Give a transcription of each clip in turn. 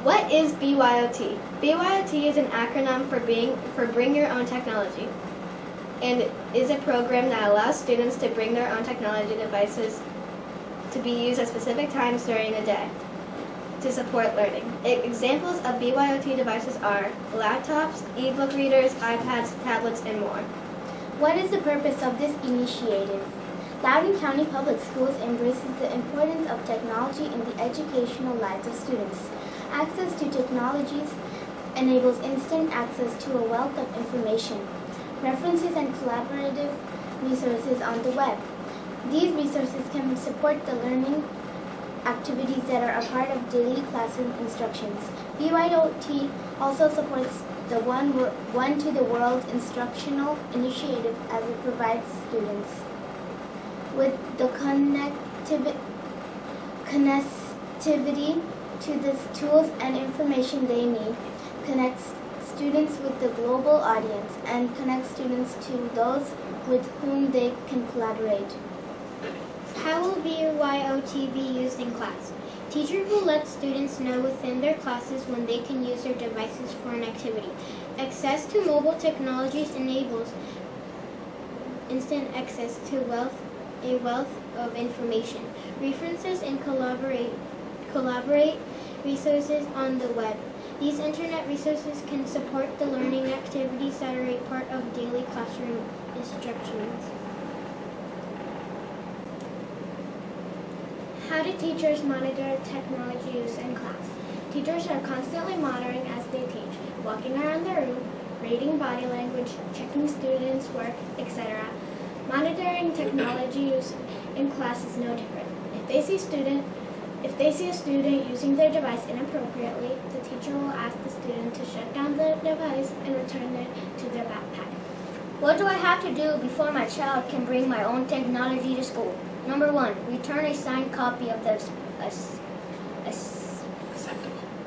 What is BYOT? BYOT is an acronym for Bring Your Own Technology, and is a program that allows students to bring their own technology devices to be used at specific times during the day to support learning. Examples of BYOT devices are laptops, e-book readers, iPads, tablets, and more. What is the purpose of this initiative? Loudoun County Public Schools embraces the importance of technology in the educational lives of students. Access to technologies enables instant access to a wealth of information, references, and collaborative resources on the web. These resources can support the learning activities that are a part of daily classroom instructions. BYOT also supports the One to the World instructional initiative as it provides students with the connectivity to the tools and information they need, connects students with the global audience, and connects students to those with whom they can collaborate. How will BYOT be used in class? Teachers will let students know within their classes when they can use their devices for an activity. Access to mobile technologies enables instant access to a wealth of information, references, and collaborate resources on the web. These internet resources can support the learning activities that are a part of daily classroom instructions. How do teachers monitor technology use in class? Teachers are constantly monitoring as they teach, walking around the room, reading body language, checking students' work, etc. Monitoring technology use in class is no different. If they see a student using their device inappropriately, the teacher will ask the student to shut down the device and return it to their backpack. What do I have to do before my child can bring my own technology to school? Number 1, return a signed copy of the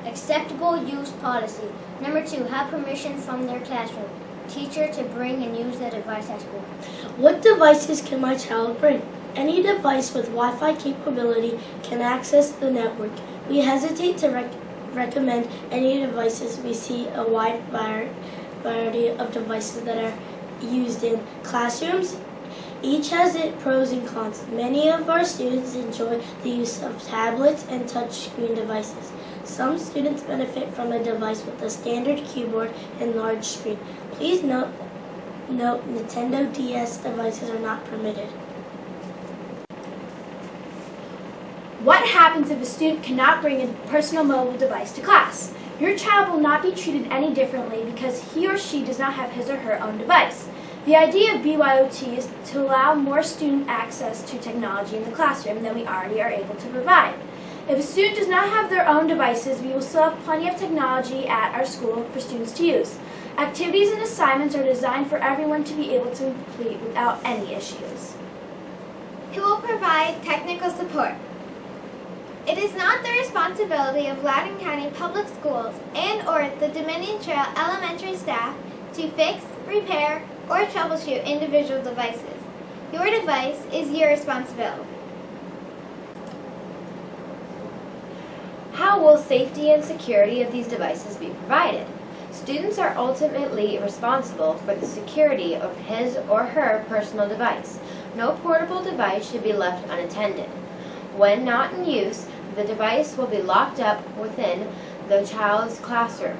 acceptable use policy. Number 2, have permission from their classroom teacher to bring and use the device at school. What devices can my child bring? Any device with Wi-Fi capability can access the network. We hesitate to recommend any devices. We see a wide variety of devices that are used in classrooms. Each has its pros and cons. Many of our students enjoy the use of tablets and touchscreen devices. Some students benefit from a device with a standard keyboard and large screen. Please note Nintendo DS devices are not permitted. What happens if a student cannot bring a personal mobile device to class? Your child will not be treated any differently because he or she does not have his or her own device. The idea of BYOT is to allow more student access to technology in the classroom than we already are able to provide. If a student does not have their own devices, we will still have plenty of technology at our school for students to use. Activities and assignments are designed for everyone to be able to complete without any issues. Who will provide technical support? It is not the responsibility of Loudoun County Public Schools and/or the Dominion Trail elementary staff to fix, repair, or troubleshoot individual devices. Your device is your responsibility. How will safety and security of these devices be provided? Students are ultimately responsible for the security of his or her personal device. No portable device should be left unattended. When not in use, the device will be locked up within the child's classroom.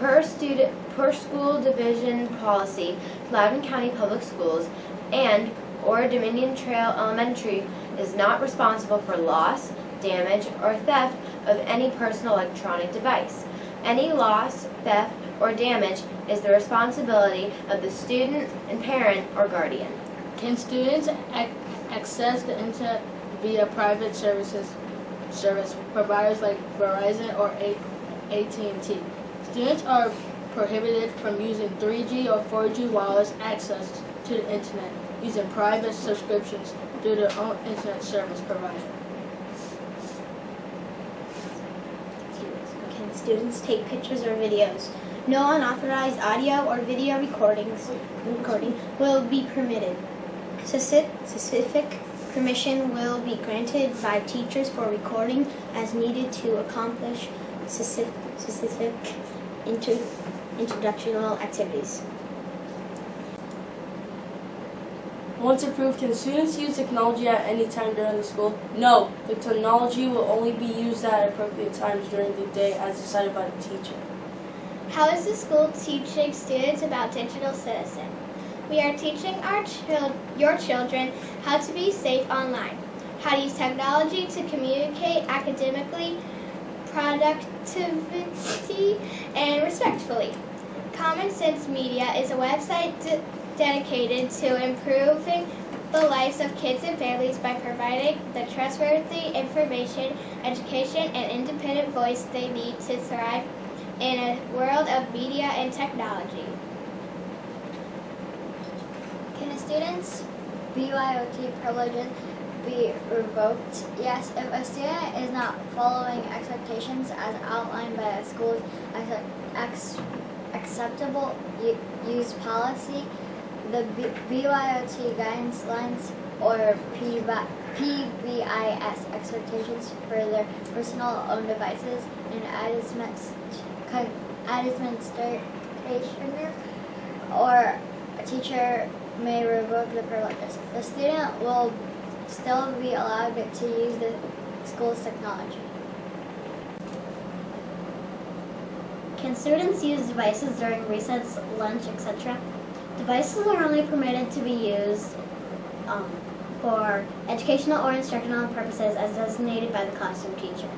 Per school division policy, Loudoun County Public Schools and/or Dominion Trail Elementary is not responsible for loss, damage, or theft of any personal electronic device. Any loss, theft, or damage is the responsibility of the student and parent or guardian. Can students access the internet via private service providers like Verizon or AT&T? Students are prohibited from using 3G or 4G wireless access to the internet using private subscriptions through their own internet service provider. Can students take pictures or videos? No unauthorized audio or video recording will be permitted. Specific permission will be granted by teachers for recording as needed to accomplish specific introductional activities. Once approved, can students use technology at any time during the school? No, the technology will only be used at appropriate times during the day as decided by the teacher. How is the school teaching students about digital citizen? We are teaching your children how to be safe online, how to use technology to communicate academically, productivity, and respectfully. Common Sense Media is a website dedicated to improving the lives of kids and families by providing the trustworthy information, education, and independent voice they need to thrive in a world of media and technology. Can a student's BYOT privileges be revoked? Yes, if a student is not following expectations as outlined by a school's acceptable use policy, the BYOT guidelines or PBIS expectations for their personal own devices and administration or a teacher may revoke the privileges. The student will still be allowed to use the school's technology. Can students use devices during recess, lunch, etc.? Devices are only permitted to be used for educational or instructional purposes as designated by the classroom teacher.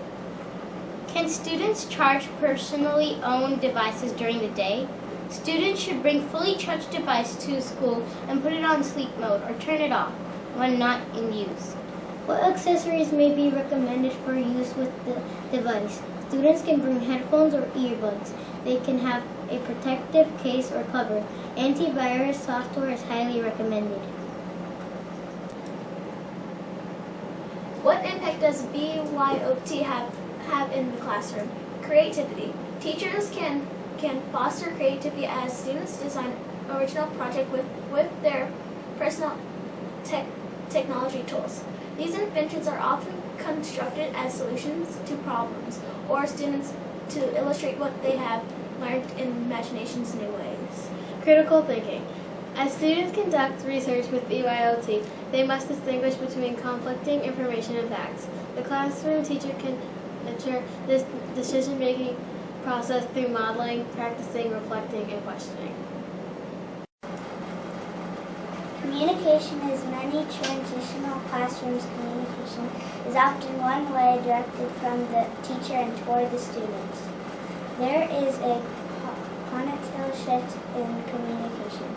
Can students charge personally owned devices during the day? Students should bring fully charged device to school and put it on sleep mode or turn it off when not in use. What accessories may be recommended for use with the device? Students can bring headphones or earbuds. They can have a protective case or cover. Antivirus software is highly recommended. What impact does BYOT have in the classroom? Creativity. Teachers can foster creativity as students design original projects with their personal technology tools. These inventions are often constructed as solutions to problems or students to illustrate what they have learned in imagination's new ways. Critical thinking. As students conduct research with BYOT, they must distinguish between conflicting information and facts. The classroom teacher can ensure this decision-making process through modeling, practicing, reflecting, and questioning. Communication is many transitional classrooms. Communication is often one way directed from the teacher and toward the students. There is a cognitive shift in communication.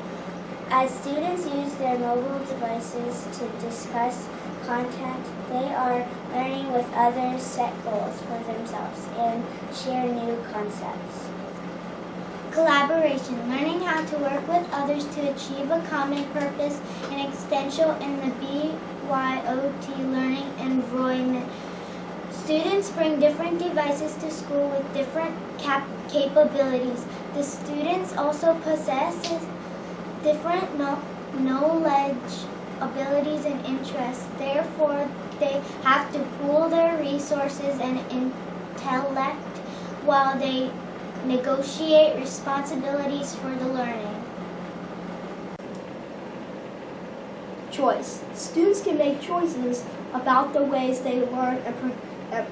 As students use their mobile devices to discuss content, they are learning with others, set goals for themselves, and share new concepts. Collaboration, learning how to work with others to achieve a common purpose and extension in the BYOT learning environment. Students bring different devices to school with different capabilities. The students also possess different knowledge, abilities, and interests. Therefore, they have to pool their resources and intellect while they negotiate responsibilities for the learning. Choice. Students can make choices about the ways they learn and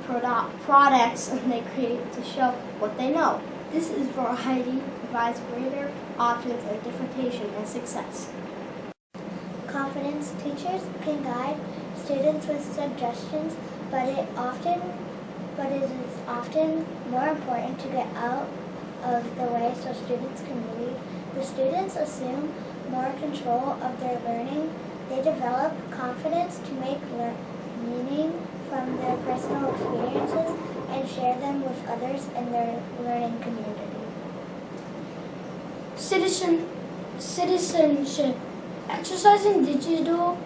products they create to show what they know. This is variety provides greater options and differentiation and success. Confidence. Teachers can guide students with suggestions, but it is often more important to get out of the way so students can lead. The students assume more control of their learning. They develop confidence to make meaning from their personal experiences and share them with others in their learning community. Citizenship. Exercising digital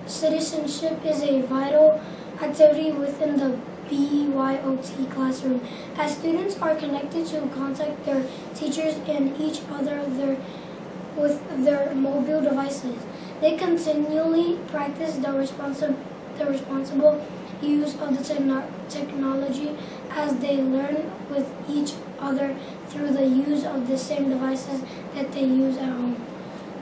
citizenship is a vital activity within the BYOT classroom, as students are connected to contact their teachers and each other with their mobile devices. They continually practice the responsible use of the technology as they learn with each other through the use of the same devices that they use at home.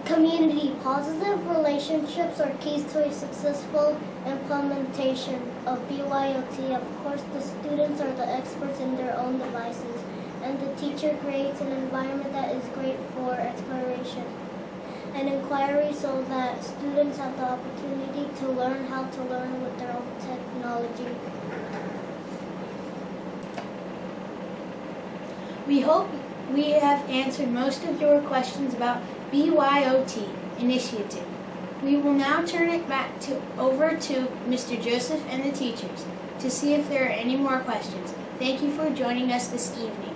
Community. Positive relationships are keys to a successful implementation of BYOT. Of course, the students are the experts in their own devices, and the teacher creates an environment that is great for exploration and inquiry so that students have the opportunity to learn how to learn with their own technology. We hope we have answered most of your questions about BYOT initiative. We will now turn it over to Mr. Joseph and the teachers to see if there are any more questions. Thank you for joining us this evening.